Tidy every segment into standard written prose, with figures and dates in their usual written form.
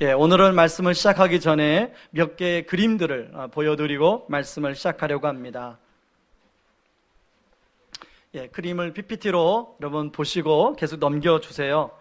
오늘은 말씀을 시작하기 전에 몇 개의 그림들을 보여드리고 말씀을 시작하려고 합니다. 그림을 PPT로 여러분 보시고 계속 넘겨주세요.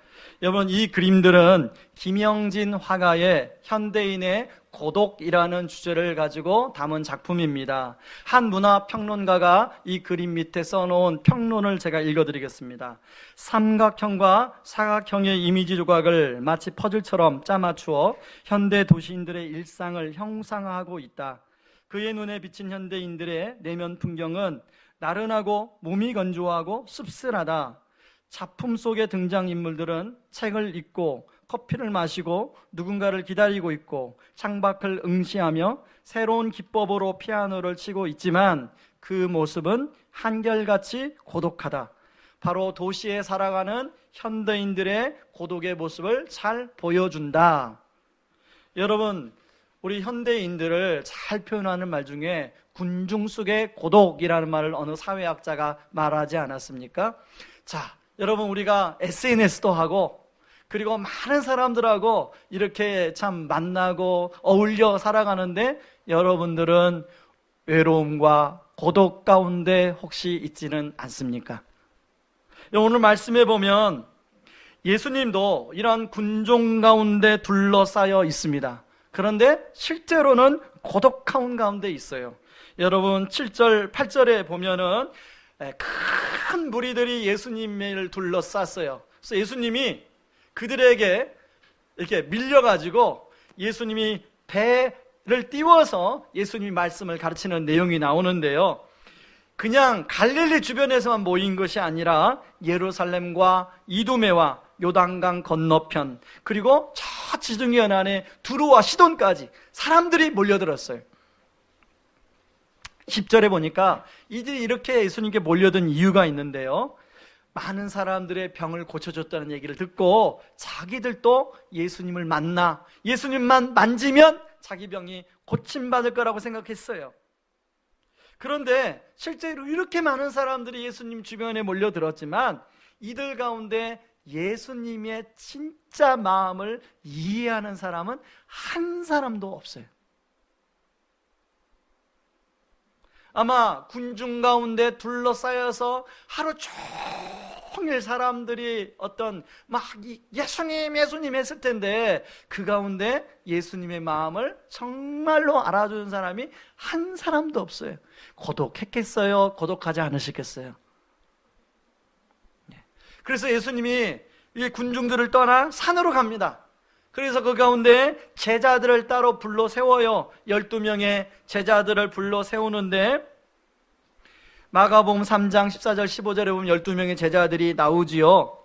여러분, 이 그림들은 김영진 화가의 현대인의 고독이라는 주제를 가지고 담은 작품입니다. 한 문화평론가가 이 그림 밑에 써놓은 평론을 제가 읽어드리겠습니다. 삼각형과 사각형의 이미지 조각을 마치 퍼즐처럼 짜맞추어 현대 도시인들의 일상을 형상화하고 있다. 그의 눈에 비친 현대인들의 내면 풍경은 나른하고 몸이 건조하고 씁쓸하다. 작품 속의 등장인물들은 책을 읽고 커피를 마시고 누군가를 기다리고 있고 창밖을 응시하며 새로운 기법으로 피아노를 치고 있지만 그 모습은 한결같이 고독하다. 바로 도시에 살아가는 현대인들의 고독의 모습을 잘 보여준다. 여러분, 우리 현대인들을 잘 표현하는 말 중에 군중 속의 고독이라는 말을 어느 사회학자가 말하지 않았습니까? 자, 여러분, 우리가 SNS도 하고 그리고 많은 사람들하고 이렇게 참 만나고 어울려 살아가는데 여러분들은 외로움과 고독 가운데 혹시 있지는 않습니까? 오늘 말씀해 보면 예수님도 이러한 군중 가운데 둘러싸여 있습니다. 그런데 실제로는 고독한 가운데 있어요. 여러분, 7절, 8절에 보면은 큰 무리들이 예수님을 둘러쌌어요. 그래서 예수님이 그들에게 이렇게 밀려가지고 예수님이 배를 띄워서 예수님이 말씀을 가르치는 내용이 나오는데요. 그냥 갈릴리 주변에서만 모인 것이 아니라 예루살렘과 이두메와 요단강 건너편, 그리고 저 지중해 연안에 두로와 시돈까지 사람들이 몰려들었어요. 10절에 보니까 이들이 이렇게 예수님께 몰려든 이유가 있는데요, 많은 사람들의 병을 고쳐줬다는 얘기를 듣고 자기들도 예수님을 만나 예수님만 만지면 자기 병이 고침받을 거라고 생각했어요. 그런데 실제로 이렇게 많은 사람들이 예수님 주변에 몰려들었지만 이들 가운데 예수님의 진짜 마음을 이해하는 사람은 한 사람도 없어요. 아마 군중 가운데 둘러싸여서 하루 종일 사람들이 어떤 막 예수님 했을 텐데 그 가운데 예수님의 마음을 정말로 알아주는 사람이 한 사람도 없어요. 고독했겠어요? 고독하지 않으시겠어요? 그래서 예수님이 이 군중들을 떠나 산으로 갑니다. 그래서 그 가운데 제자들을 따로 불러 세워요. 12명의 제자들을 불러 세우는데 마가복음 3장 14절 15절에 보면 12명의 제자들이 나오지요.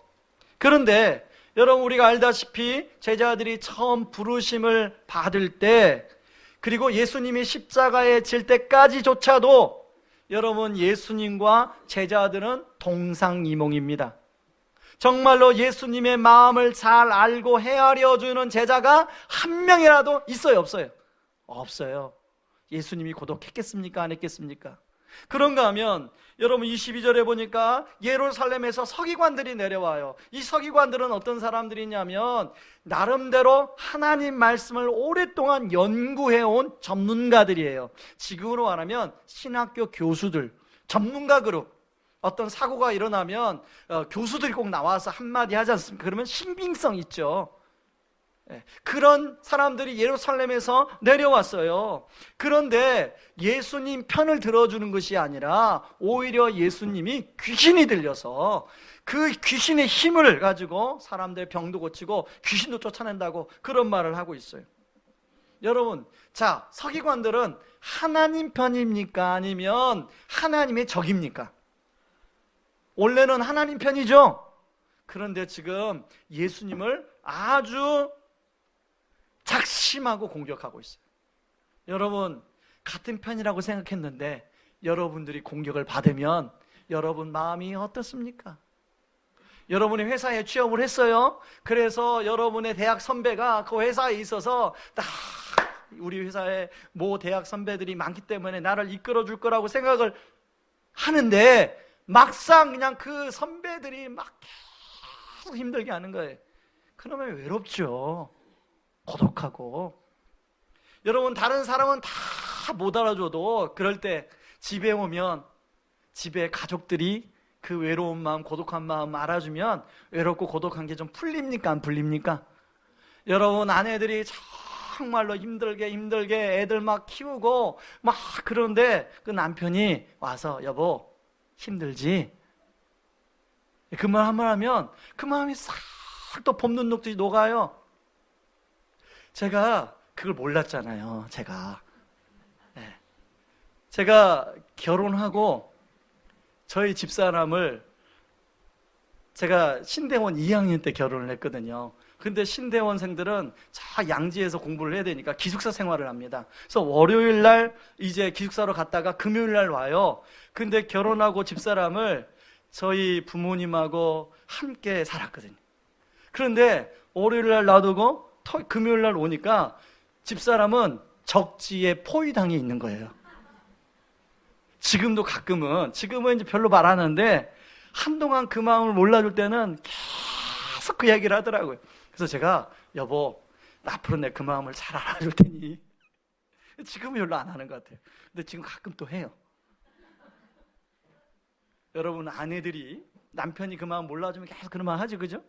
그런데 여러분, 우리가 알다시피 제자들이 처음 부르심을 받을 때, 그리고 예수님이 십자가에 질 때까지조차도 여러분, 예수님과 제자들은 동상이몽입니다. 정말로 예수님의 마음을 잘 알고 헤아려 주는 제자가 한 명이라도 있어요, 없어요? 없어요. 예수님이 고독했겠습니까? 안 했겠습니까? 그런가 하면 여러분, 22절에 보니까 예루살렘에서 서기관들이 내려와요. 이 서기관들은 어떤 사람들이냐면 나름대로 하나님 말씀을 오랫동안 연구해온 전문가들이에요. 지금으로 말하면 신학교 교수들, 전문가 그룹. 어떤 사고가 일어나면 교수들이 꼭 나와서 한마디 하지 않습니까? 그러면 신빙성 있죠. 그런 사람들이 예루살렘에서 내려왔어요. 그런데 예수님 편을 들어주는 것이 아니라 오히려 예수님이 귀신이 들려서 그 귀신의 힘을 가지고 사람들의 병도 고치고 귀신도 쫓아낸다고 그런 말을 하고 있어요. 여러분, 자, 서기관들은 하나님 편입니까? 아니면 하나님의 적입니까? 원래는 하나님 편이죠. 그런데 지금 예수님을 아주 작심하고 공격하고 있어요. 여러분, 같은 편이라고 생각했는데 여러분들이 공격을 받으면 여러분 마음이 어떻습니까? 여러분이 회사에 취업을 했어요. 그래서 여러분의 대학 선배가 그 회사에 있어서 우리 회사에 모 대학 선배들이 많기 때문에 나를 이끌어 줄 거라고 생각을 하는데 막상 그냥 그 선배들이 막 계속 힘들게 하는 거예요. 그러면 외롭죠. 고독하고. 여러분, 다른 사람은 다 못 알아줘도 그럴 때 집에 오면 집에 가족들이 그 외로운 마음, 고독한 마음 알아주면 외롭고 고독한 게 좀 풀립니까? 안 풀립니까? 여러분, 아내들이 정말로 힘들게 애들 막 키우고 막 그런데 그 남편이 와서 여보 힘들지? 그 말 한 번 하면 그 마음이 싹 또 봄눈 녹듯이 녹아요. 제가 그걸 몰랐잖아요. 제가 결혼하고 저희 집사람을 제가 신대원 2학년 때 결혼을 했거든요. 근데 신대원생들은 저 양지에서 공부를 해야 되니까 기숙사 생활을 합니다. 그래서 월요일 날 이제 기숙사로 갔다가 금요일 날 와요. 근데 결혼하고 집사람을 저희 부모님하고 함께 살았거든요. 그런데 월요일 날 놔두고 금요일 날 오니까 집사람은 적지에 포위당해 있는 거예요. 지금도 가끔은, 지금은 이제 별로 말 안 하는데 한동안 그 마음을 몰라줄 때는 계속 그 이야기를 하더라고요. 그래서 제가 여보, 앞으로 내 그 마음을 잘 알아줄 테니. 지금은 별로 안 하는 것 같아요. 근데 지금 가끔 또 해요. 여러분, 아내들이 남편이 그 마음 몰라주면 계속 그런 말 하지, 그죠?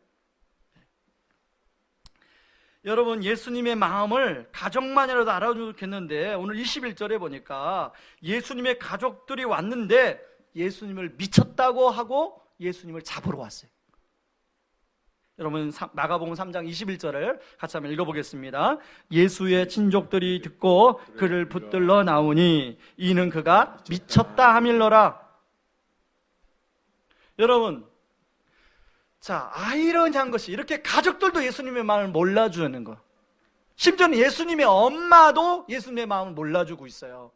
여러분, 예수님의 마음을 가족만이라도 알아주면 좋겠는데 오늘 21절에 보니까 예수님의 가족들이 왔는데 예수님을 미쳤다고 하고 예수님을 잡으러 왔어요. 여러분, 마가복음 3장 21절을 같이 한번 읽어보겠습니다. 예수의 친족들이 듣고 그를 붙들러 나오니 이는 그가 미쳤다 함일러라. 여러분, 자, 아이러니한 것이 이렇게 가족들도 예수님의 마음을 몰라주는 거. 심지어는 예수님의 엄마도 예수님의 마음을 몰라주고 있어요.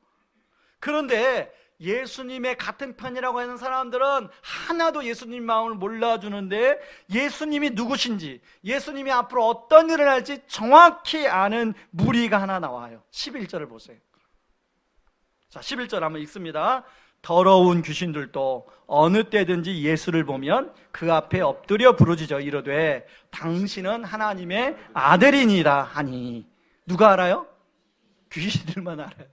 그런데 예수님의 같은 편이라고 하는 사람들은 하나도 예수님 마음을 몰라주는데 예수님이 누구신지, 예수님이 앞으로 어떤 일을 할지 정확히 아는 무리가 하나 나와요. 11절을 보세요. 자, 11절 한번 읽습니다. 더러운 귀신들도 어느 때든지 예수를 보면 그 앞에 엎드려 부르짖어 이르되 당신은 하나님의 아들이니라 하니. 누가 알아요? 귀신들만 알아요.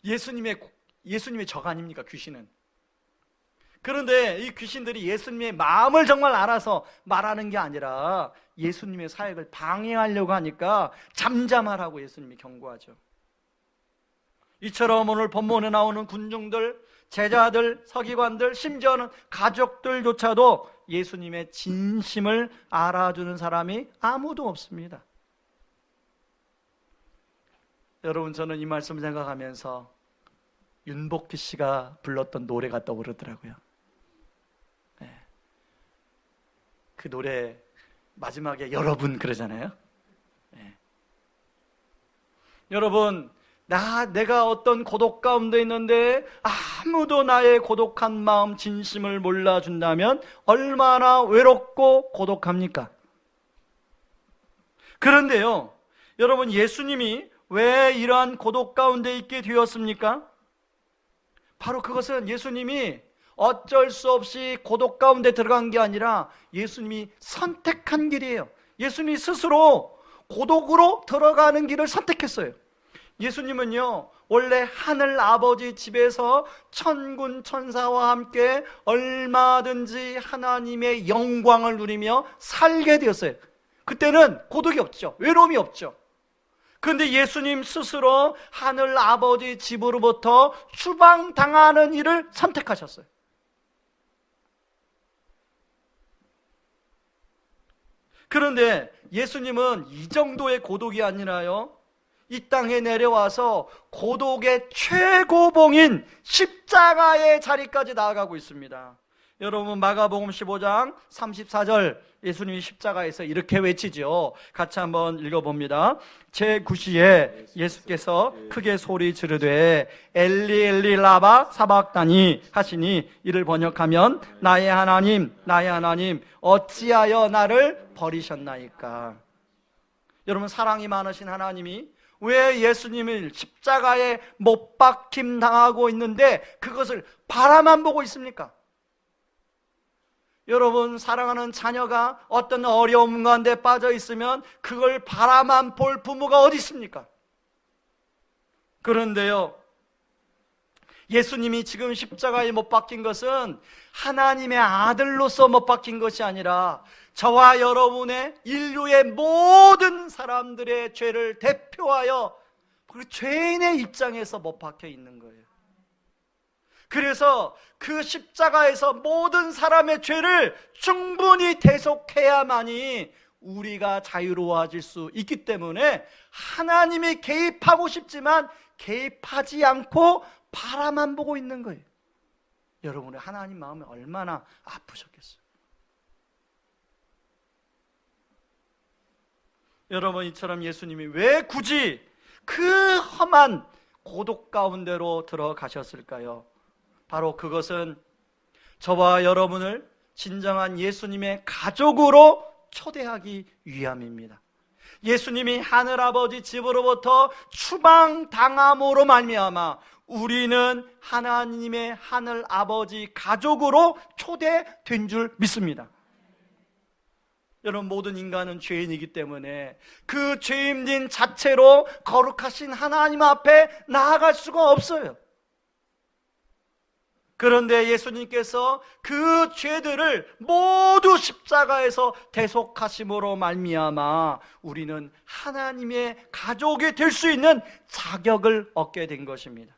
예수님의 적 아닙니까, 귀신은? 그런데 이 귀신들이 예수님의 마음을 정말 알아서 말하는 게 아니라 예수님의 사역을 방해하려고 하니까 잠잠하라고 예수님이 경고하죠. 이처럼 오늘 본문에 나오는 군중들, 제자들, 서기관들, 심지어는 가족들조차도 예수님의 진심을 알아주는 사람이 아무도 없습니다. 여러분, 저는 이 말씀 생각하면서 윤복희 씨가 불렀던 노래가 떠오르더라고요. 네. 그 노래 마지막에 여러분 그러잖아요. 네. 여러분, 내가 어떤 고독 가운데 있는데 아무도 나의 고독한 마음, 진심을 몰라준다면 얼마나 외롭고 고독합니까? 그런데요, 여러분, 예수님이 왜 이러한 고독 가운데 있게 되었습니까? 바로 그것은 예수님이 어쩔 수 없이 고독 가운데 들어간 게 아니라 예수님이 선택한 길이에요. 예수님이 스스로 고독으로 들어가는 길을 선택했어요. 예수님은요, 원래 하늘 아버지 집에서 천군 천사와 함께 얼마든지 하나님의 영광을 누리며 살게 되었어요. 그때는 고독이 없죠. 외로움이 없죠. 그런데 예수님 스스로 하늘 아버지 집으로부터 추방당하는 일을 선택하셨어요. 그런데 예수님은 이 정도의 고독이 아니라요, 이 땅에 내려와서 고독의 최고봉인 십자가의 자리까지 나아가고 있습니다. 여러분, 마가복음 15장 34절 예수님이 십자가에서 이렇게 외치죠. 같이 한번 읽어봅니다. 제9시에 예수께서 크게 소리 지르되 엘리 엘리 라바 사박다니 하시니 이를 번역하면 나의 하나님 나의 하나님 어찌하여 나를 버리셨나이까. 여러분, 사랑이 많으신 하나님이 왜 예수님을 십자가에 못 박힘 당하고 있는데 그것을 바라만 보고 있습니까? 여러분, 사랑하는 자녀가 어떤 어려움 가운데 빠져 있으면 그걸 바라만 볼 부모가 어디 있습니까? 그런데요, 예수님이 지금 십자가에 못 박힌 것은 하나님의 아들로서 못 박힌 것이 아니라 저와 여러분의, 인류의 모든 사람들의 죄를 대표하여 그 죄인의 입장에서 못 박혀 있는 거예요. 그래서 그 십자가에서 모든 사람의 죄를 충분히 대속해야만이 우리가 자유로워질 수 있기 때문에 하나님이 개입하고 싶지만 개입하지 않고 바라만 보고 있는 거예요. 여러분의 하나님 마음이 얼마나 아프셨겠어요. 여러분, 이처럼 예수님이 왜 굳이 그 험한 고독 가운데로 들어가셨을까요? 바로 그것은 저와 여러분을 진정한 예수님의 가족으로 초대하기 위함입니다. 예수님이 하늘아버지 집으로부터 추방당함으로 말미암아 우리는 하나님의 하늘아버지 가족으로 초대된 줄 믿습니다. 여러분, 모든 인간은 죄인이기 때문에 그 죄인인 자체로 거룩하신 하나님 앞에 나아갈 수가 없어요. 그런데 예수님께서 그 죄들을 모두 십자가에서 대속하심으로 말미암아 우리는 하나님의 가족이 될 수 있는 자격을 얻게 된 것입니다.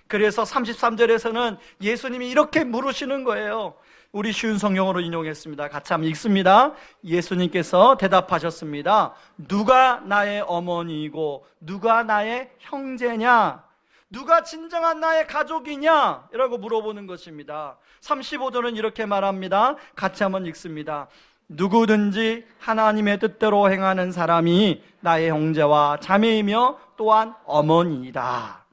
그래서 33절에서는 예수님이 이렇게 물으시는 거예요. 우리 쉬운 성경으로 인용했습니다. 같이 한번 읽습니다. 예수님께서 대답하셨습니다. 누가 나의 어머니이고 누가 나의 형제냐? 누가 진정한 나의 가족이냐? 라고 물어보는 것입니다. 35절은 이렇게 말합니다. 같이 한번 읽습니다. 누구든지 하나님의 뜻대로 행하는 사람이 나의 형제와 자매이며 또한 어머니이다.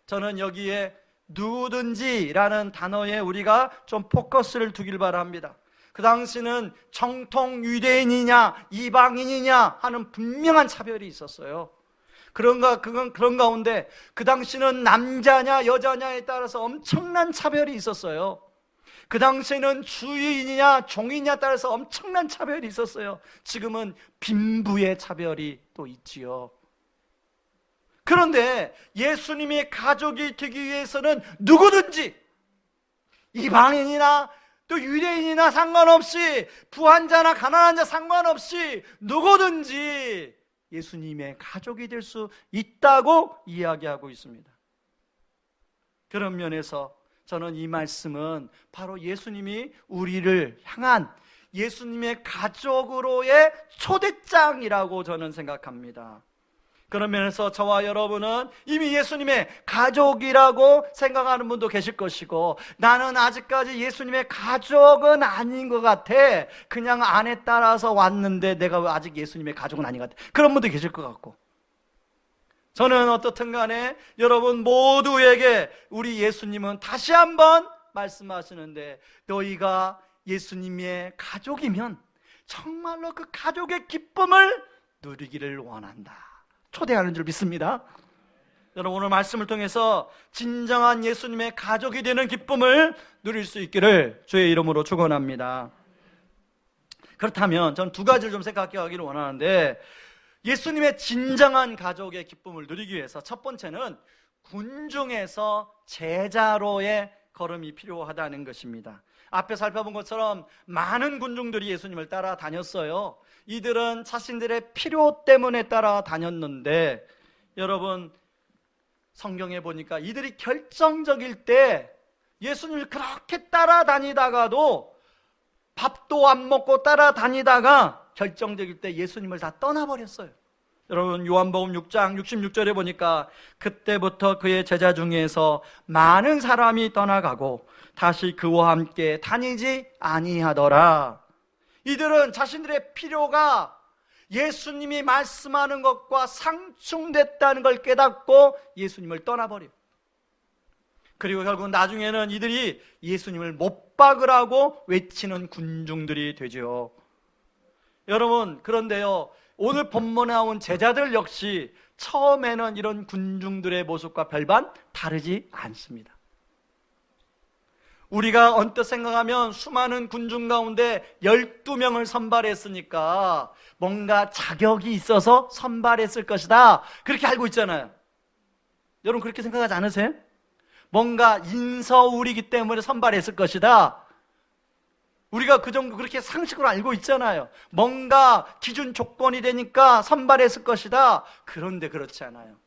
저는 여기에 누구든지라는 단어에 우리가 좀 포커스를 두길 바랍니다. 그 당시는 정통 유대인이냐 이방인이냐 하는 분명한 차별이 있었어요. 그런 가운데 그 당시는 남자냐 여자냐에 따라서 엄청난 차별이 있었어요. 그 당시에는 주인이냐 종이냐에 따라서 엄청난 차별이 있었어요. 지금은 빈부의 차별이 또 있지요. 그런데 예수님이 가족이 되기 위해서는 누구든지 이방인이나 또 유대인이나 상관없이 부한자나 가난한 자 상관없이 누구든지 예수님의 가족이 될 수 있다고 이야기하고 있습니다. 그런 면에서 저는 이 말씀은 바로 예수님이 우리를 향한 예수님의 가족으로의 초대장이라고 저는 생각합니다. 그런 면에서 저와 여러분은 이미 예수님의 가족이라고 생각하는 분도 계실 것이고, 나는 아직까지 예수님의 가족은 아닌 것 같아, 그냥 안에 따라서 왔는데 내가 아직 예수님의 가족은 아닌 것 같아, 그런 분도 계실 것 같고, 저는 어떻든 간에 여러분 모두에게 우리 예수님은 다시 한번 말씀하시는데, 너희가 예수님의 가족이면 정말로 그 가족의 기쁨을 누리기를 원한다, 초대하는 줄 믿습니다. 여러분, 오늘 말씀을 통해서 진정한 예수님의 가족이 되는 기쁨을 누릴 수 있기를 주의 이름으로 축원합니다. 그렇다면 저는 두 가지를 좀 생각해 가기를 원하는데, 예수님의 진정한 가족의 기쁨을 누리기 위해서 첫 번째는 군중에서 제자로의 걸음이 필요하다는 것입니다. 앞에 살펴본 것처럼 많은 군중들이 예수님을 따라다녔어요. 이들은 자신들의 필요 때문에 따라다녔는데, 여러분 성경에 보니까 이들이 결정적일 때 예수님을 그렇게 따라다니다가도 밥도 안 먹고 따라다니다가 결정적일 때 예수님을 다 떠나버렸어요. 여러분, 요한복음 6장 66절에 보니까 그때부터 그의 제자 중에서 많은 사람이 떠나가고 다시 그와 함께 다니지 아니하더라. 이들은 자신들의 필요가 예수님이 말씀하는 것과 상충됐다는 걸 깨닫고 예수님을 떠나버려요. 그리고 결국 나중에는 이들이 예수님을 못 박으라고 외치는 군중들이 되죠. 여러분, 그런데요, 오늘 본문에 나온 제자들 역시 처음에는 이런 군중들의 모습과 별반 다르지 않습니다. 우리가 언뜻 생각하면 수많은 군중 가운데 12명을 선발했으니까 뭔가 자격이 있어서 선발했을 것이다, 그렇게 알고 있잖아요. 여러분 그렇게 생각하지 않으세요? 뭔가 인서울이기 때문에 선발했을 것이다, 우리가 그 정도 그렇게 상식으로 알고 있잖아요. 뭔가 기준 조건이 되니까 선발했을 것이다. 그런데 그렇지 않아요.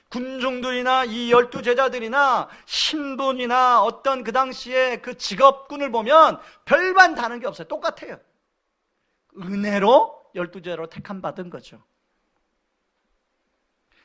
군중들이나 이 12제자들이나 신분이나 어떤 그 당시에 그 직업군을 보면 별반 다른 게 없어요. 똑같아요. 은혜로 12제자로 택함 받은 거죠.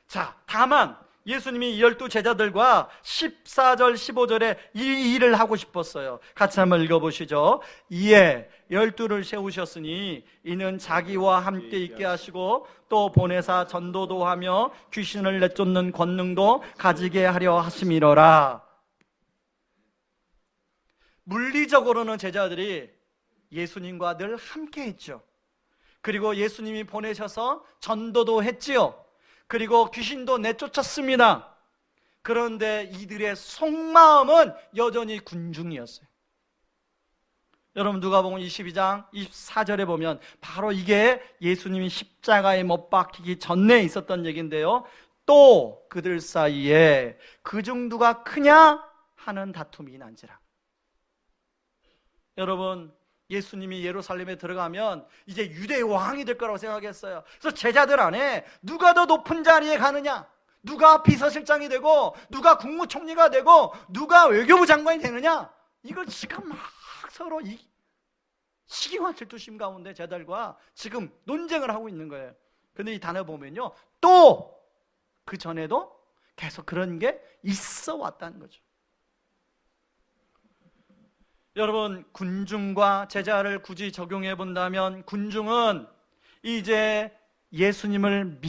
자, 다만 예수님이 12제자들과 14절 15절에 이 일을 하고 싶었어요. 같이 한번 읽어보시죠. 이에 12를 세우셨으니 이는 자기와 함께 있게 하시고 또 보내사 전도도 하며 귀신을 내쫓는 권능도 가지게 하려 하심이로라. 물리적으로는 제자들이 예수님과 늘 함께 했죠. 그리고 예수님이 보내셔서 전도도 했지요. 그리고 귀신도 내쫓았습니다. 그런데 이들의 속마음은 여전히 군중이었어요. 여러분 누가복음 22장 24절에 보면 바로 이게 예수님이 십자가에 못 박히기 전에 있었던 얘기인데요. 또 그들 사이에 그중 누가 크냐 하는 다툼이 난지라. 여러분 예수님이 예루살렘에 들어가면 이제 유대의 왕이 될 거라고 생각했어요. 그래서 제자들 안에 누가 더 높은 자리에 가느냐, 누가 비서실장이 되고 누가 국무총리가 되고 누가 외교부 장관이 되느냐, 이걸 지금 막 서로 시기와 질투심 가운데 제자들과 지금 논쟁을 하고 있는 거예요. 근데 이 단어 보면요, 또 그 전에도 계속 그런 게 있어 왔다는 거죠. 여러분 군중과 제자를 굳이 적용해 본다면 군중은 이제 예수님을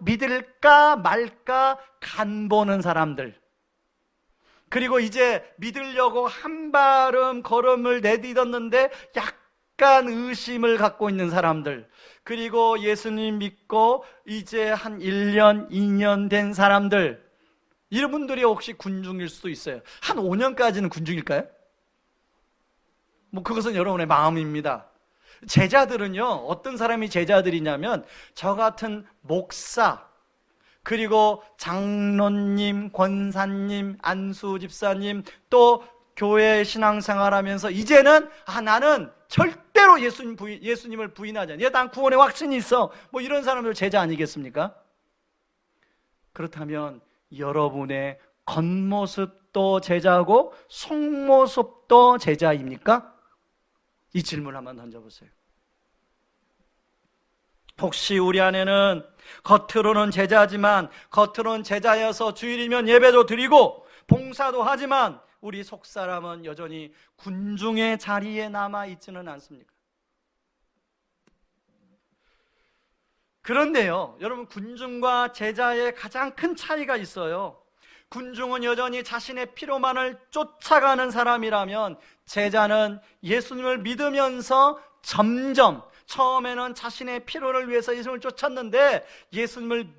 믿을까 말까 간 보는 사람들, 그리고 이제 믿으려고 한 걸음을 내딛었는데 약간 의심을 갖고 있는 사람들, 그리고 예수님 믿고 이제 한 1년, 2년 된 사람들, 이런 분들이 혹시 군중일 수도 있어요. 한 5년까지는 군중일까요? 그것은 여러분의 마음입니다. 제자들은요, 어떤 사람이 제자들이냐면 저 같은 목사, 그리고 장로님, 권사님, 안수 집사님, 또 교회 신앙생활하면서 이제는 나는 절대로 예수님을 부인하지 않아, 난 구원의 확신이 있어, 이런 사람들 제자 아니겠습니까? 그렇다면 여러분의 겉모습도 제자고 속모습도 제자입니까? 이 질문을 한번 던져보세요. 혹시 우리 안에는 겉으로는 제자지만, 겉으로는 제자여서 주일이면 예배도 드리고 봉사도 하지만 우리 속사람은 여전히 군중의 자리에 남아있지는 않습니까? 그런데요, 여러분 군중과 제자의 가장 큰 차이가 있어요. 군중은 여전히 자신의 피로만을 쫓아가는 사람이라면 제자는 예수님을 믿으면서 점점, 처음에는 자신의 피로를 위해서 예수님을 쫓았는데 예수님을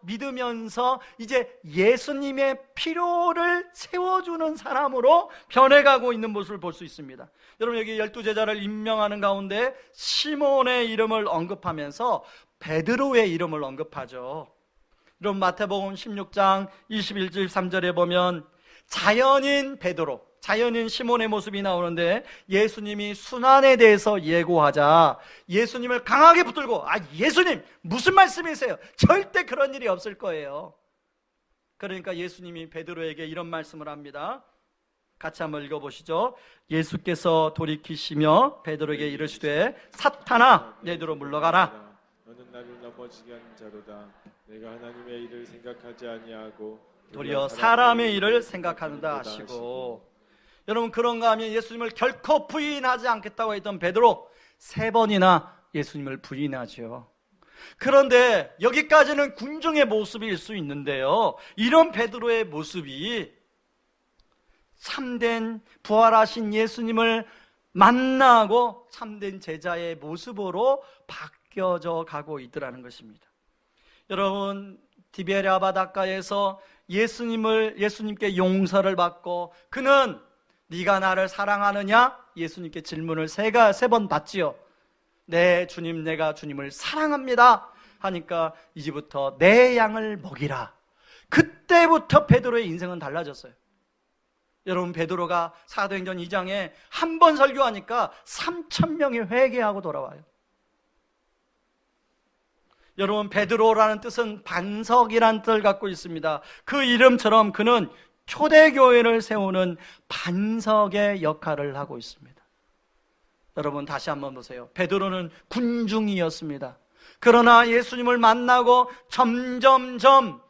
믿으면서 이제 예수님의 필요를 채워주는 사람으로 변해가고 있는 모습을 볼 수 있습니다. 여러분 여기 12제자를 임명하는 가운데 시몬의 이름을 언급하면서 베드로의 이름을 언급하죠. 여러분 마태복음 16장 21절 3절에 보면 자연인 베드로, 자연인 시몬의 모습이 나오는데 예수님이 순환에 대해서 예고하자 예수님을 강하게 붙들고 예수님 무슨 말씀이세요? 절대 그런 일이 없을 거예요. 그러니까 예수님이 베드로에게 이런 말씀을 합니다. 같이 한번 읽어보시죠. 예수께서 돌이키시며 베드로에게 이르시되 사탄아 내게로 물러가라. 너는 나를 넘어지게 한 자로다. 내가 하나님의 일을 생각하지 아니하고 도리어 사람의 일을 생각한다 하시고. 여러분 그런가 하면 예수님을 결코 부인하지 않겠다고 했던 베드로 3번이나 예수님을 부인하죠. 그런데 여기까지는 군중의 모습일 수 있는데요, 이런 베드로의 모습이 참된 부활하신 예수님을 만나고 참된 제자의 모습으로 바뀌어져 가고 있더라는 것입니다. 여러분 디베랴 바닷가에서 예수님께 용서를 받고 그는 네가 나를 사랑하느냐? 예수님께 질문을 세 번 받지요. 네, 주님, 내가 주님을 사랑합니다 하니까 이제부터 내 양을 먹이라. 그때부터 베드로의 인생은 달라졌어요. 여러분, 베드로가 사도행전 2장에 한 번 설교하니까 3,000명이 회개하고 돌아와요. 여러분, 베드로라는 뜻은 반석이라는 뜻을 갖고 있습니다. 그 이름처럼 그는 초대교회를 세우는 반석의 역할을 하고 있습니다. 여러분, 다시 한번 보세요. 베드로는 군중이었습니다. 그러나 예수님을 만나고 점점점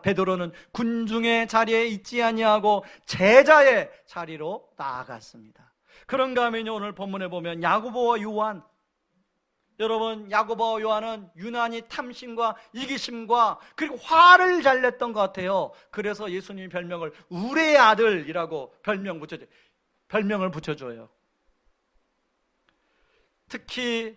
베드로는 군중의 자리에 있지 아니하고 제자의 자리로 나아갔습니다. 그런가 하면요, 오늘 본문에 보면 야고보와 요한, 여러분, 야고보와 요한은 유난히 탐심과 이기심과 그리고 화를 잘 냈던 것 같아요. 그래서 예수님이 별명을 우레의 아들이라고 별명을 붙여줘요. 특히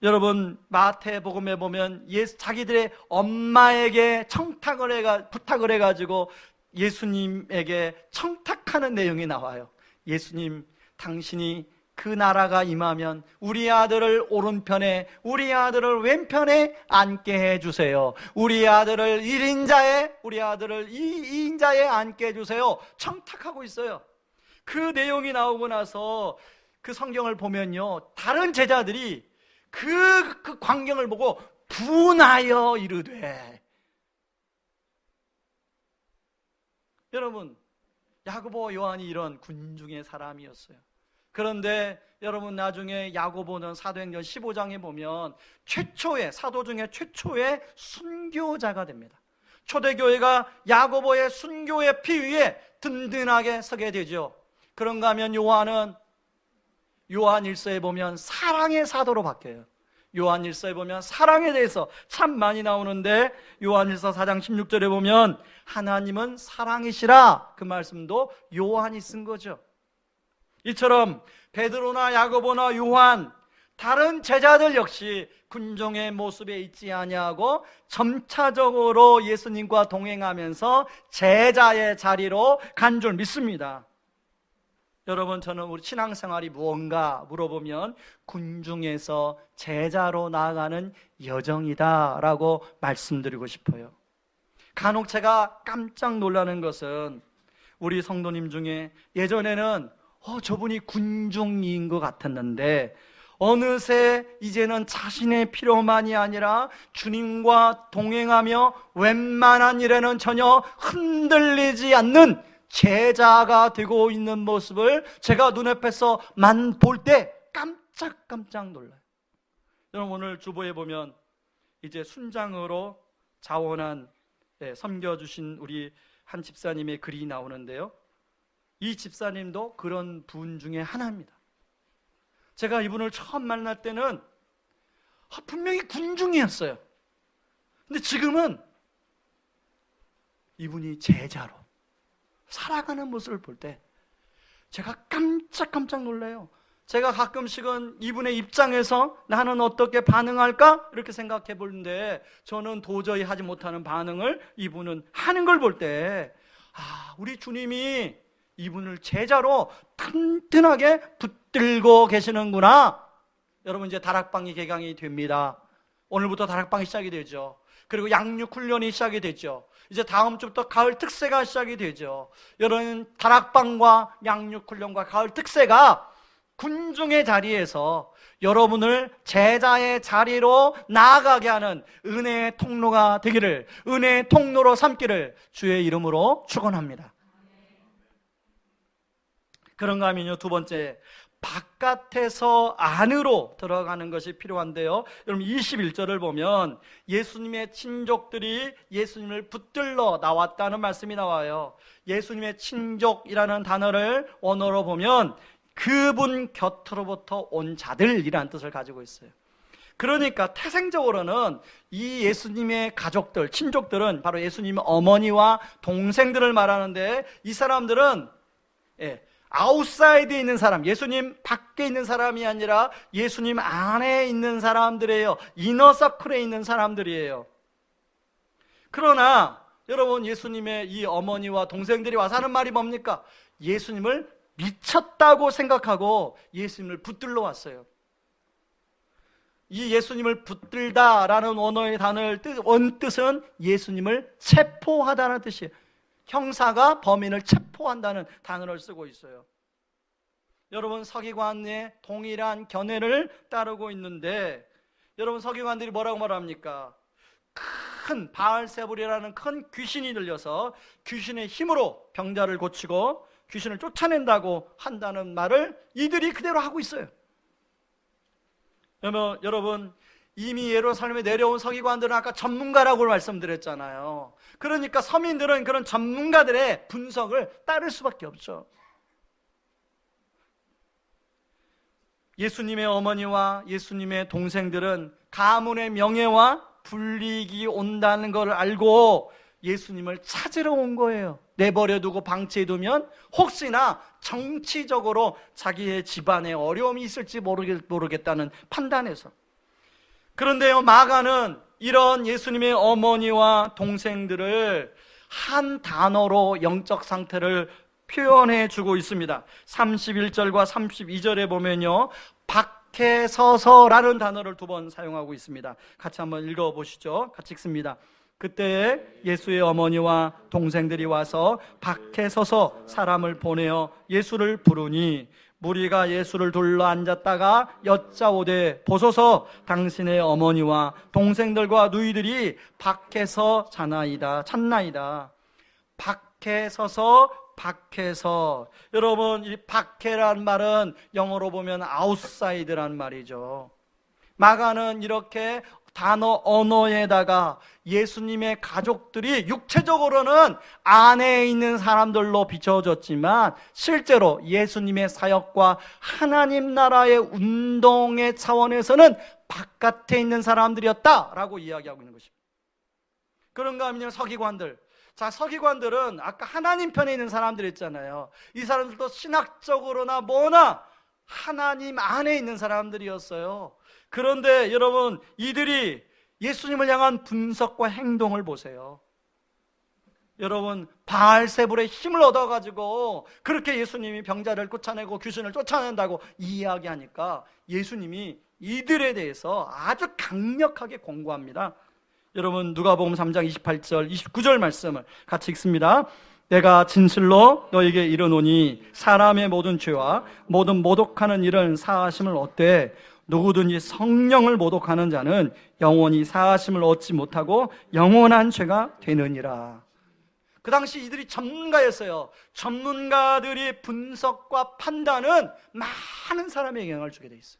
여러분, 마태복음에 보면 자기들의 엄마에게 부탁을 해가지고 예수님에게 청탁하는 내용이 나와요. 예수님, 당신이 그 나라가 임하면 우리 아들을 오른편에, 우리 아들을 왼편에 앉게 해주세요. 우리 아들을 2인자에 앉게 해주세요. 청탁하고 있어요. 그 내용이 나오고 나서 그 성경을 보면요, 다른 제자들이 그 광경을 보고 분하여 이르되, 여러분, 야고보 요한이 이런 군중의 사람이었어요. 그런데 여러분, 나중에 야고보는 사도행전 15장에 보면 사도 중에 최초의 순교자가 됩니다. 초대교회가 야고보의 순교의 피 위에 든든하게 서게 되죠. 그런가 하면 요한 1서에 보면 사랑의 사도로 바뀌어요. 요한 1서에 보면 사랑에 대해서 참 많이 나오는데, 요한 1서 4장 16절에 보면 하나님은 사랑이시라, 그 말씀도 요한이 쓴 거죠. 이처럼 베드로나 야고보나 요한, 다른 제자들 역시 군중의 모습에 있지 아니하고 점차적으로 예수님과 동행하면서 제자의 자리로 간 줄 믿습니다. 여러분, 저는 우리 신앙생활이 무언가 물어보면 군중에서 제자로 나아가는 여정이다라고 말씀드리고 싶어요. 간혹 제가 깜짝 놀라는 것은 우리 성도님 중에 예전에는 저분이 군중인 것 같았는데 어느새 이제는 자신의 필요만이 아니라 주님과 동행하며 웬만한 일에는 전혀 흔들리지 않는 제자가 되고 있는 모습을 제가 눈앞에서만 볼 때 깜짝 놀라요. 여러분, 오늘 주보에 보면 이제 순장으로 자원한 섬겨주신 우리 한 집사님의 글이 나오는데요, 이 집사님도 그런 분 중에 하나입니다. 제가 이분을 처음 만날 때는 분명히 군중이었어요. 근데 지금은 이분이 제자로 살아가는 모습을 볼 때 제가 깜짝 놀라요. 제가 가끔씩은 이분의 입장에서 나는 어떻게 반응할까? 이렇게 생각해 보는데 저는 도저히 하지 못하는 반응을 이분은 하는 걸 볼 때, 우리 주님이 이분을 제자로 튼튼하게 붙들고 계시는구나. 여러분, 이제 다락방이 개강이 됩니다. 오늘부터 다락방이 시작이 되죠. 그리고 양육훈련이 시작이 되죠. 이제 다음 주부터 가을 특세가 시작이 되죠. 여러분, 다락방과 양육훈련과 가을 특세가 군중의 자리에서 여러분을 제자의 자리로 나아가게 하는 은혜의 통로가 되기를, 은혜의 통로로 삼기를 주의 이름으로 축원합니다. 그런가 하면요, 두 번째, 바깥에서 안으로 들어가는 것이 필요한데요, 여러분 21절을 보면 예수님의 친족들이 예수님을 붙들러 나왔다는 말씀이 나와요. 예수님의 친족이라는 단어를 원어로 보면 그분 곁으로부터 온 자들이라는 뜻을 가지고 있어요. 그러니까 태생적으로는 이 예수님의 가족들, 친족들은 바로 예수님의 어머니와 동생들을 말하는데, 이 사람들은 아웃사이드에 있는 사람, 예수님 밖에 있는 사람이 아니라 예수님 안에 있는 사람들이에요. 이너서클에 있는 사람들이에요. 그러나 여러분, 예수님의 이 어머니와 동생들이 와서 하는 말이 뭡니까? 예수님을 미쳤다고 생각하고 예수님을 붙들러 왔어요. 이 예수님을 붙들다라는 원어의 단어의 원뜻은 예수님을 체포하다는 뜻이에요. 형사가 범인을 체포한다는 단어를 쓰고 있어요. 여러분, 서기관의 동일한 견해를 따르고 있는데, 여러분, 서기관들이 뭐라고 말합니까? 큰 바알세불이라는 큰 귀신이 들려서 귀신의 힘으로 병자를 고치고 귀신을 쫓아낸다고 한다는 말을 이들이 그대로 하고 있어요. 여러분, 이미 예루살렘에 내려온 서기관들은 아까 전문가라고 말씀드렸잖아요. 그러니까 서민들은 그런 전문가들의 분석을 따를 수밖에 없죠. 예수님의 어머니와 예수님의 동생들은 가문의 명예와 불이익이 온다는 걸 알고 예수님을 찾으러 온 거예요. 내버려두고 방치해두면 혹시나 정치적으로 자기의 집안에 어려움이 있을지 모르겠다는 판단에서. 그런데요, 마가는 이런 예수님의 어머니와 동생들을 한 단어로 영적 상태를 표현해 주고 있습니다. 31절과 32절에 보면요, 밖에 서서라는 단어를 2번 사용하고 있습니다. 같이 한번 읽어보시죠. 같이 읽습니다. 그때 예수의 어머니와 동생들이 와서 밖에 서서 사람을 보내어 예수를 부르니 무리가 예수를 둘러 앉았다가 여짜오되 보소서 당신의 어머니와 동생들과 누이들이 밖에서 찾나이다. 밖에 서서, 밖에서. 여러분, 이 밖에란 말은 영어로 보면 outside란 말이죠. 마가는 이렇게 단어 언어에다가 예수님의 가족들이 육체적으로는 안에 있는 사람들로 비춰졌지만 실제로 예수님의 사역과 하나님 나라의 운동의 차원에서는 바깥에 있는 사람들이었다라고 이야기하고 있는 것입니다. 그런가 하면 서기관들. 자, 서기관들은 아까 하나님 편에 있는 사람들 있잖아요. 이 사람들도 신학적으로나 뭐나 하나님 안에 있는 사람들이었어요. 그런데 여러분, 이들이 예수님을 향한 분석과 행동을 보세요. 여러분, 바알세불의 힘을 얻어가지고 그렇게 예수님이 병자를 쫓아내고 귀신을 쫓아낸다고 이야기하니까 예수님이 이들에 대해서 아주 강력하게 권고합니다. 여러분, 누가복음 3장 28절 29절 말씀을 같이 읽습니다. 내가 진실로 너에게 이르노니 사람의 모든 죄와 모든 모독하는 일은 사하심을 얻되 누구든지 성령을 모독하는 자는 영원히 사하심을 얻지 못하고 영원한 죄가 되느니라. 그 당시 이들이 전문가였어요. 전문가들이 분석과 판단은 많은 사람에게 영향을 주게 돼 있어요.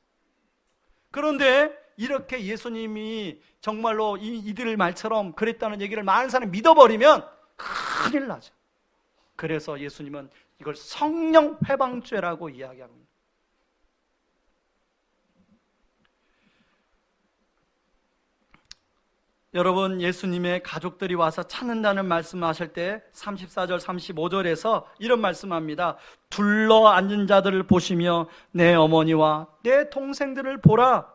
그런데 이렇게 예수님이 정말로 이들 말처럼 그랬다는 얘기를 많은 사람이 믿어버리면 큰일 나죠. 그래서 예수님은 이걸 성령 회방죄라고 이야기합니다. 여러분, 예수님의 가족들이 와서 찾는다는 말씀하실 때 34절 35절에서 이런 말씀합니다. 둘러 앉은 자들을 보시며 내 어머니와 내 동생들을 보라.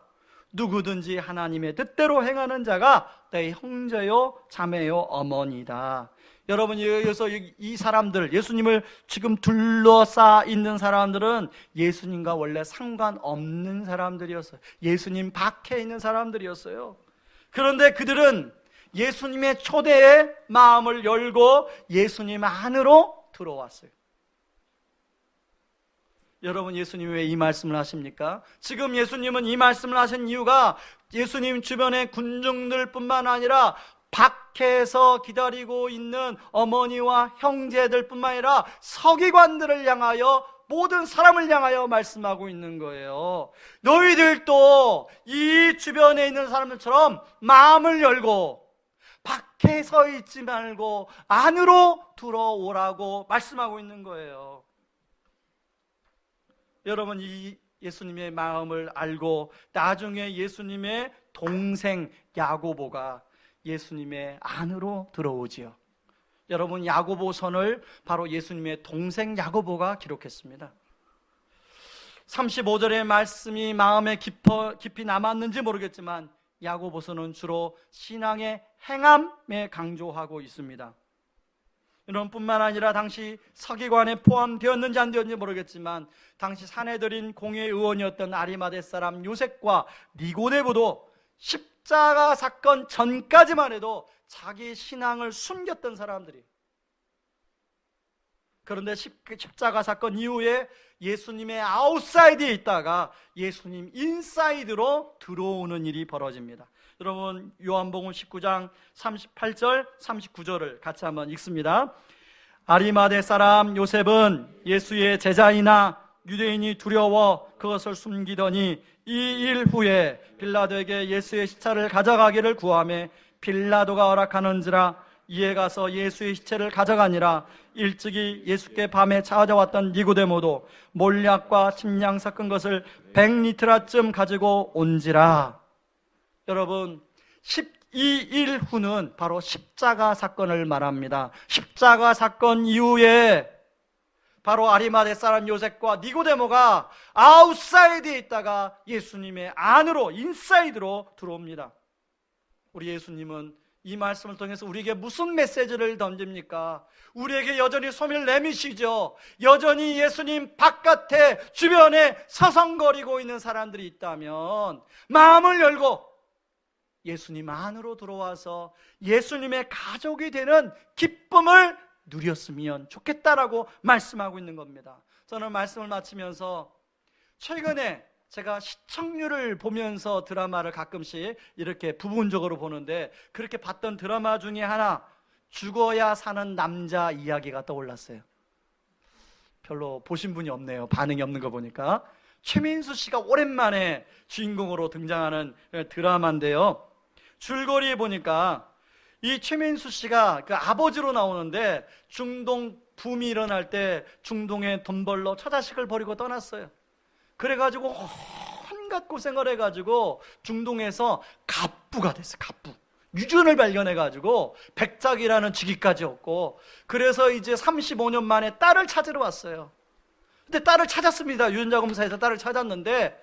누구든지 하나님의 뜻대로 행하는 자가 내 형제요 자매요 어머니다. 여러분, 여기서 이 사람들, 예수님을 지금 둘러싸 있는 사람들은 예수님과 원래 상관없는 사람들이었어요. 예수님 밖에 있는 사람들이었어요. 그런데 그들은 예수님의 초대에 마음을 열고 예수님 안으로 들어왔어요. 여러분, 예수님이 왜 이 말씀을 하십니까? 지금 예수님은 이 말씀을 하신 이유가 예수님 주변의 군중들 뿐만 아니라 밖에서 기다리고 있는 어머니와 형제들 뿐만 아니라 서기관들을 향하여, 모든 사람을 향하여 말씀하고 있는 거예요. 너희들도 이 주변에 있는 사람들처럼 마음을 열고 밖에 서 있지 말고 안으로 들어오라고 말씀하고 있는 거예요. 여러분, 이 예수님의 마음을 알고 나중에 예수님의 동생 야고보가 예수님의 안으로 들어오지요. 여러분, 야고보선을 바로 예수님의 동생 야고보가 기록했습니다. 35절의 말씀이 마음에 깊이 남았는지 모르겠지만 야고보서는 주로 신앙의 행함에 강조하고 있습니다. 이런 뿐만 아니라 당시 서기관에 포함되었는지 안 되었는지 모르겠지만 당시 사내들인 공회의원이었던 아리마대 사람 요셉과 니고데모도 십자가 사건 전까지만 해도 자기 신앙을 숨겼던 사람들이. 그런데 십자가 사건 이후에 예수님의 아웃사이드에 있다가 예수님 인사이드로 들어오는 일이 벌어집니다. 여러분, 요한복음 19장 38절 39절을 같이 한번 읽습니다. 아리마대 사람 요셉은 예수의 제자이나 유대인이 두려워 그것을 숨기더니 이 일 후에 빌라도에게 예수의 시체를 가져가기를 구하매 빌라도가 허락하는지라 이에 가서 예수의 시체를 가져가니라. 일찍이 예수께 밤에 찾아왔던 니고데모도 몰약과 침량 섞은 것을 100리트라쯤 가지고 온지라. 여러분, 12일 후는 바로 십자가 사건을 말합니다. 십자가 사건 이후에 바로 아리마대 사람 요셉과 니고데모가 아웃사이드에 있다가 예수님의 안으로, 인사이드로 들어옵니다. 우리 예수님은 이 말씀을 통해서 우리에게 무슨 메시지를 던집니까? 우리에게 여전히 소리를 내미시죠. 여전히 예수님 바깥에 주변에 서성거리고 있는 사람들이 있다면 마음을 열고 예수님 안으로 들어와서 예수님의 가족이 되는 기쁨을 누렸으면 좋겠다라고 말씀하고 있는 겁니다. 저는 말씀을 마치면서 최근에 제가 시청률을 보면서 드라마를 가끔씩 이렇게 부분적으로 보는데 그렇게 봤던 드라마 중에 하나, 죽어야 사는 남자 이야기가 떠올랐어요. 별로 보신 분이 없네요. 반응이 없는 거 보니까. 최민수 씨가 오랜만에 주인공으로 등장하는 드라마인데요, 줄거리에 보니까 이 최민수 씨가 그 아버지로 나오는데 중동 붐이 일어날 때 중동에 돈 벌러 처자식을 버리고 떠났어요. 그래가지고 온갖 고생을 해가지고 중동에서 갑부가 됐어요. 갑부. 유전을 발견해가지고 백작이라는 직위까지 얻고, 그래서 이제 35년 만에 딸을 찾으러 왔어요. 근데 딸을 찾았습니다. 유전자 검사에서 딸을 찾았는데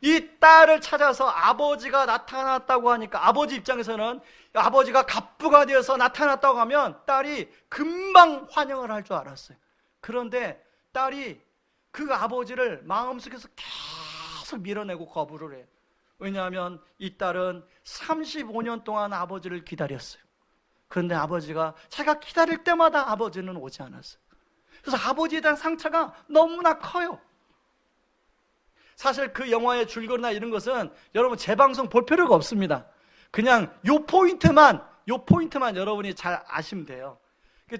이 딸을 찾아서 아버지가 나타났다고 하니까 아버지 입장에서는 아버지가 갑부가 되어서 나타났다고 하면 딸이 금방 환영을 할 줄 알았어요. 그런데 딸이 그 아버지를 마음속에서 계속 밀어내고 거부를 해요. 왜냐하면 이 딸은 35년 동안 아버지를 기다렸어요. 그런데 아버지가 자기가 기다릴 때마다 아버지는 오지 않았어요. 그래서 아버지에 대한 상처가 너무나 커요. 사실 그 영화의 줄거리나 이런 것은 여러분 재방송 볼 필요가 없습니다. 그냥 요 포인트만 여러분이 잘 아시면 돼요.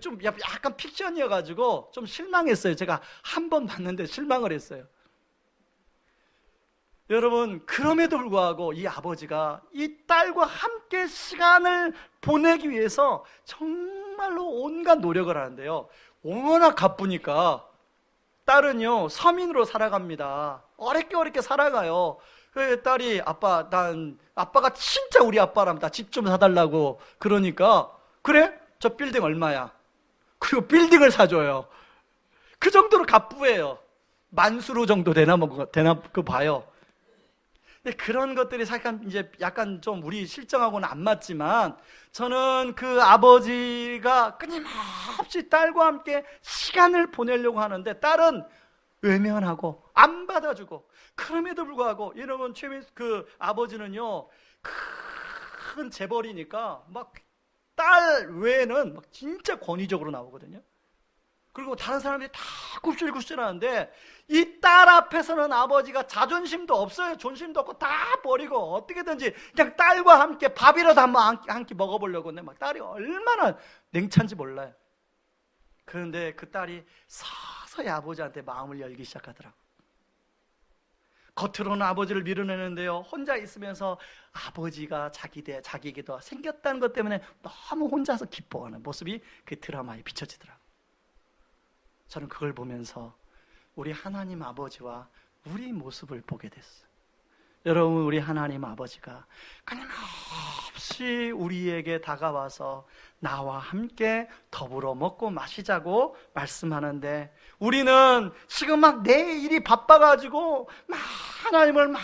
좀 약간 픽션이어가지고 좀 실망했어요. 제가 한 번 봤는데 실망을 했어요. 여러분, 그럼에도 불구하고 이 아버지가 이 딸과 함께 시간을 보내기 위해서 정말로 온갖 노력을 하는데요, 워낙 바쁘니까 딸은요 서민으로 살아갑니다. 어렵게 살아가요. 그 딸이 아빠가 진짜 우리 아빠랍니다. 집 좀 사달라고 그러니까, 그래? 저 빌딩 얼마야? 그리고 빌딩을 사줘요. 그 정도로 갑부예요. 만수로 정도 되나 그 봐요. 근데 그런 것들이 약간 좀 우리 실정하고는 안 맞지만, 저는 그 아버지가 끊임없이 딸과 함께 시간을 보내려고 하는데 딸은 외면하고 안 받아주고, 그럼에도 불구하고 여러분 그 아버지는요 큰 재벌이니까 막 딸 외에는 막 진짜 권위적으로 나오거든요. 그리고 다른 사람들이 다 굽실굽실하는데 이 딸 앞에서는 아버지가 자존심도 없어요. 존심도 없고 다 버리고 어떻게든지 그냥 딸과 함께 밥이라도 한 끼 먹어보려고. 근데 막 딸이 얼마나 냉찬지 몰라요. 그런데 그 딸이 서서히 아버지한테 마음을 열기 시작하더라고요. 겉으로는 아버지를 밀어내는데요, 혼자 있으면서 아버지가 자기에게도 생겼다는 것 때문에 너무 혼자서 기뻐하는 모습이 그 드라마에 비춰지더라고요. 저는 그걸 보면서 우리 하나님 아버지와 우리 모습을 보게 됐어요. 여러분, 우리 하나님 아버지가 끊임없이 우리에게 다가와서 나와 함께 더불어 먹고 마시자고 말씀하는데, 우리는 지금 막 내 일이 바빠가지고 막 하나님을 막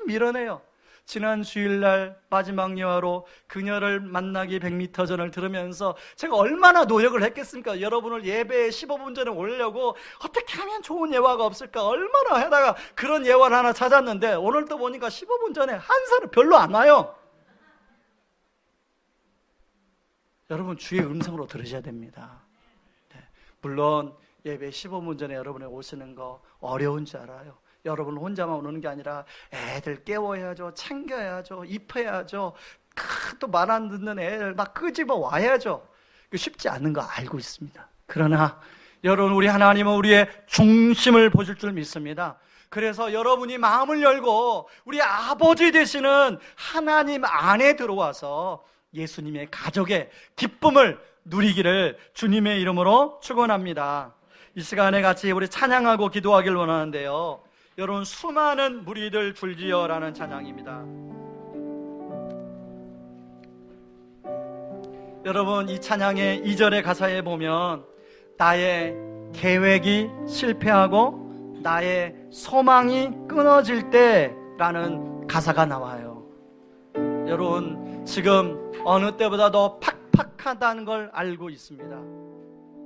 밀어내요. 지난 주일날 마지막 예화로 그녀를 만나기 100m 전을 들으면서 제가 얼마나 노력을 했겠습니까? 여러분을 예배에 15분 전에 오려고 어떻게 하면 좋은 예화가 없을까? 얼마나 하다가 그런 예화를 하나 찾았는데 오늘 또 보니까 15분 전에 한 사람 별로 안 와요. 여러분 주의 음성으로 들으셔야 됩니다. 네. 물론 예배 15분 전에 여러분이 오시는 거 어려운 줄 알아요. 여러분 혼자만 오는 게 아니라 애들 깨워야죠, 챙겨야죠, 입혀야죠, 또 말 안 듣는 애들 막 끄집어 와야죠. 쉽지 않은 거 알고 있습니다. 그러나 여러분, 우리 하나님은 우리의 중심을 보실 줄 믿습니다. 그래서 여러분이 마음을 열고 우리 아버지 되시는 하나님 안에 들어와서 예수님의 가족의 기쁨을 누리기를 주님의 이름으로 축원합니다. 이 시간에 같이 우리 찬양하고 기도하길 원하는데요, 여러분, 수많은 무리들 줄지어라는 찬양입니다. 여러분, 이 찬양의 2절의 가사에 보면 나의 계획이 실패하고 나의 소망이 끊어질 때라는 가사가 나와요. 여러분, 지금 어느 때보다 더 팍팍하다는 걸 알고 있습니다.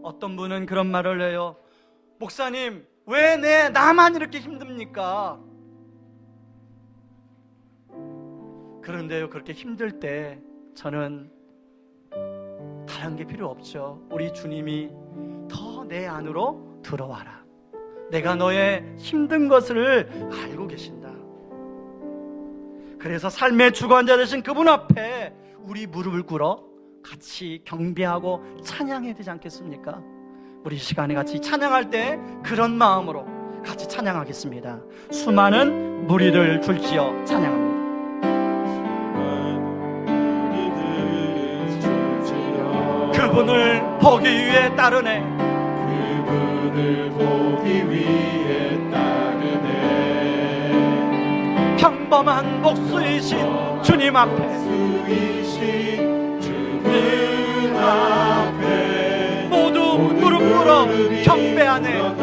어떤 분은 그런 말을 해요. 목사님, 왜 나만 이렇게 힘듭니까? 그런데요, 그렇게 힘들 때 저는 다른 게 필요 없죠. 우리 주님이 더 내 안으로 들어와라. 내가 너의 힘든 것을 알고 계신다. 그래서 삶의 주관자 되신 그분 앞에 우리 무릎을 꿇어 같이 경배하고 찬양해야 되지 않겠습니까? 우리 이 시간에 같이 찬양할 때 그런 마음으로 같이 찬양하겠습니다. 수많은 무리들 줄지어 찬양합니다. 그분을 보기 위해 따르네. 그분을 보기 위해 따르네. 평범한 목수이신 주님 앞에 모두 무릎 꿇어 경배하네.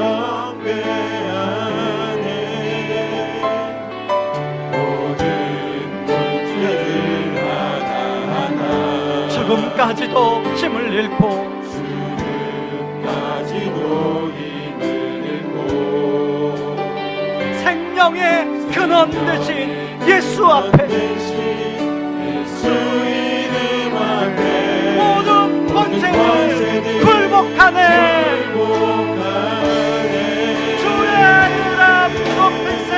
지금까지도 힘을 잃고 생명의 근원 되신 예수 앞에 모든 권세를 굴복하네. 주의 이름 높이세.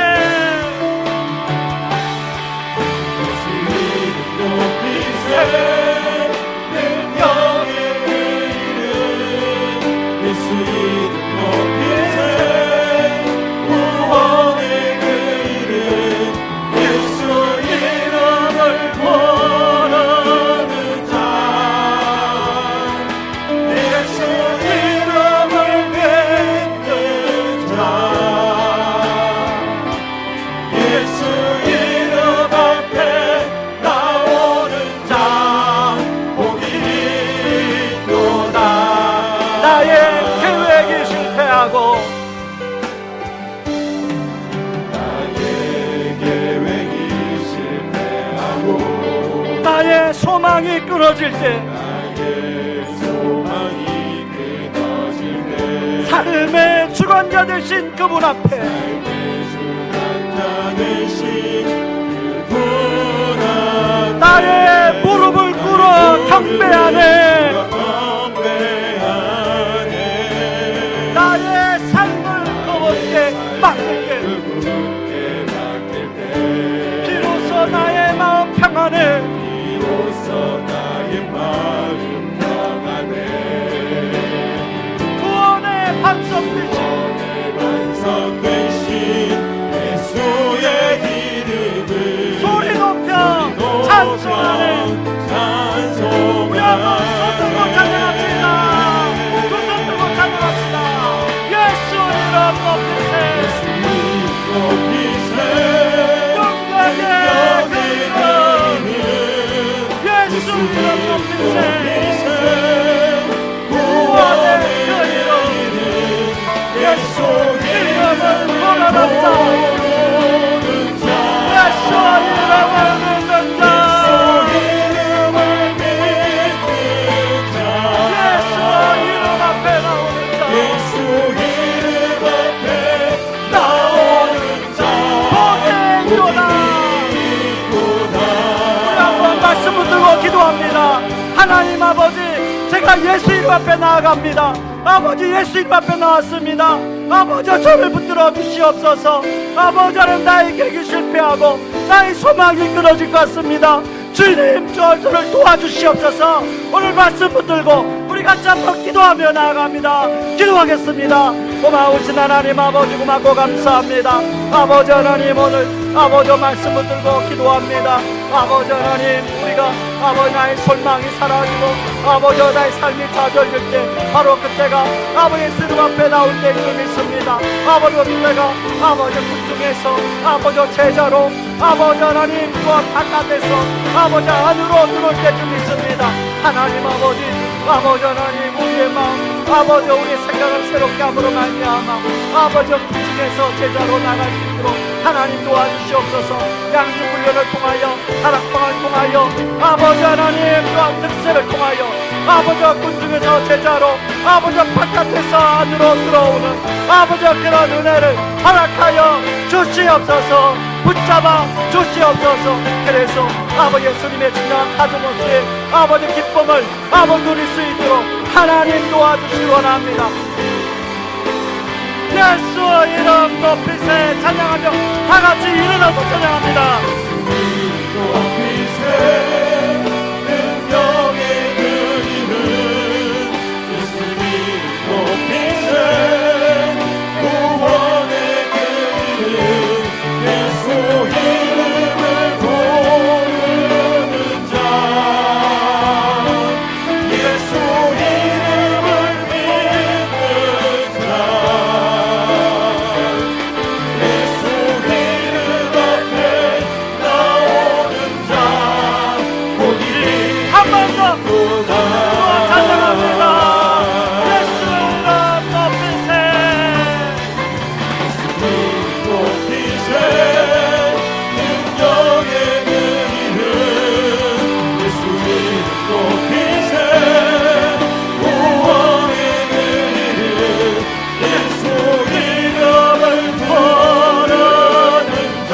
나의 소망이 끊어질 때, 삶의 주관자 되신 그분 앞에 나의 무릎을 꿇어 경배하네. 나의 삶을 그분께 맡길 때 비로소 나의 마음 평안해. 구원의 반석 되신 예수의 이름을 소리 높여 찬송하네. 우리 한번 손 들고 찬양합시다. 두 손 들고 찬양합시다. 예수 이름 높이세. 영광의 그 이름 예수 이름 높이세. 구원의 그 이름 예수 이름을 보라는자. 예수 이름 믿는 자 예수 이름 앞에 나오는 자 예수 이름 앞에 나오는 자 복이 있도다. 우리 한번 말씀 붙들고 기도합니다. 하나님 아버지, 제가 예수 이름 앞에 나아갑니다. 아버지, 예수 이름 앞에 나왔습니다. 아버지, 저를 붙들어 주시옵소서. 아버지는 나의 계획이 실패하고 나의 소망이 끊어질 것 같습니다. 주님, 저를 도와주시옵소서. 오늘 말씀 붙들고 우리 같이 한번 기도하며 나아갑니다. 기도하겠습니다. 고마우신 하나님 아버지, 고맙고 감사합니다. 아버지 하나님, 오늘 아버지 말씀 붙들고 기도합니다. 아버지 하나님, 우리가 아버지 나의 소망이 사라지고 아버지 나의 삶이 좌절될 때 바로 그때가 아버지 예수 이름 앞에 나올 때인 줄 믿습니다. 아버지 그때가 아버지 군중에서 아버지 제자로 아버지 하나님 또한 바깥에서 아버지 안으로 들어올 때쯤 믿습니다. 하나님 아버지, 아버지 하나님, 우리의 마음 아버지 우리의 생각을 새롭게 함으로 말미암아 아버지 군중에서 제자로 나갈 수 있도록 하나님 도와주시옵소서. 양육 훈련을 통하여 다락방을 통하여 아버지 하나님 또한 특세를 통하여 아버지 군중에서 제자로 아버지 바깥에서 안으로 들어오는 아버지 그런 은혜를 허락하여 주시옵소서. 붙잡아 주시옵소서. 그래서 아버지 예수님의 진정한 가족으로서의 아버지 기쁨을 아버지 누릴 수 있도록 하나님 도와주시기 원합니다. 예수 이름 높이세 찬양하며 다같이 일어나서 찬양합니다. 높이세 능력의 그 이름 예수 이름 높이세 구원의 그 이름 예수 이름을 부르는 자 예수 이름을 믿는 자 예수 이름 앞에 나오는 자 복이 한 번 더 찬양합니다. 예수 이름 높이세 높이세 능력의 그 이름 예수 이름 높이세 구원의 그 이름 예수 이름을 부르는 자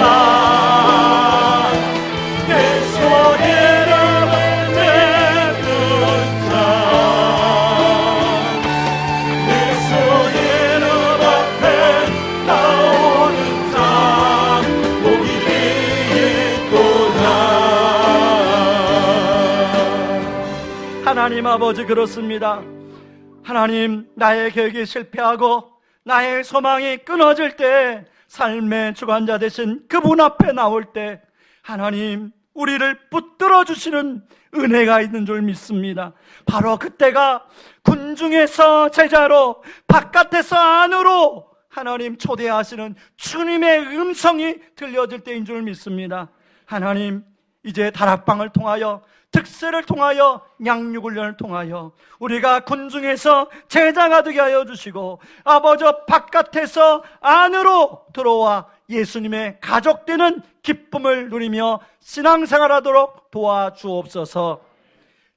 예수 이름을 믿는 자 예수 이름 앞에 나오는 자 복이 있도다. 하나님 아버지, 그렇습니다. 하나님, 나의 계획이 실패하고 나의 소망이 끊어질 때 삶의 주관자 되신 그분 앞에 나올 때 하나님 우리를 붙들어 주시는 은혜가 있는 줄 믿습니다. 바로 그때가 군중에서 제자로 바깥에서 안으로 하나님 초대하시는 주님의 음성이 들려질 때인 줄 믿습니다. 하나님, 이제 다락방을 통하여 특세를 통하여 양육훈련을 통하여 우리가 군중에서 제자가 되게 하여 주시고 아버지 바깥에서 안으로 들어와 예수님의 가족 되는 기쁨을 누리며 신앙생활하도록 도와주옵소서.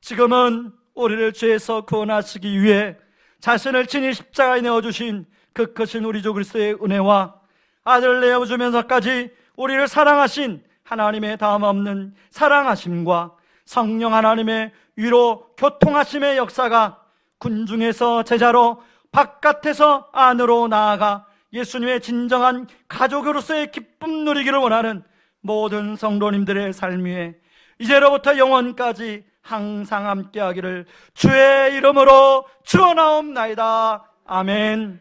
지금은 우리를 죄에서 구원하시기 위해 자신을 친히 십자가에 내어주신 그 크신 우리 주 그리스도의 은혜와 아들을 내어주면서까지 우리를 사랑하신 하나님의 다음 없는 사랑하심과 성령 하나님의 위로 교통하심의 역사가 군중에서 제자로 바깥에서 안으로 나아가 예수님의 진정한 가족으로서의 기쁨 누리기를 원하는 모든 성도님들의 삶 위에 이제로부터 영원까지 항상 함께하기를 주의 이름으로 축원하옵나이다. 아멘.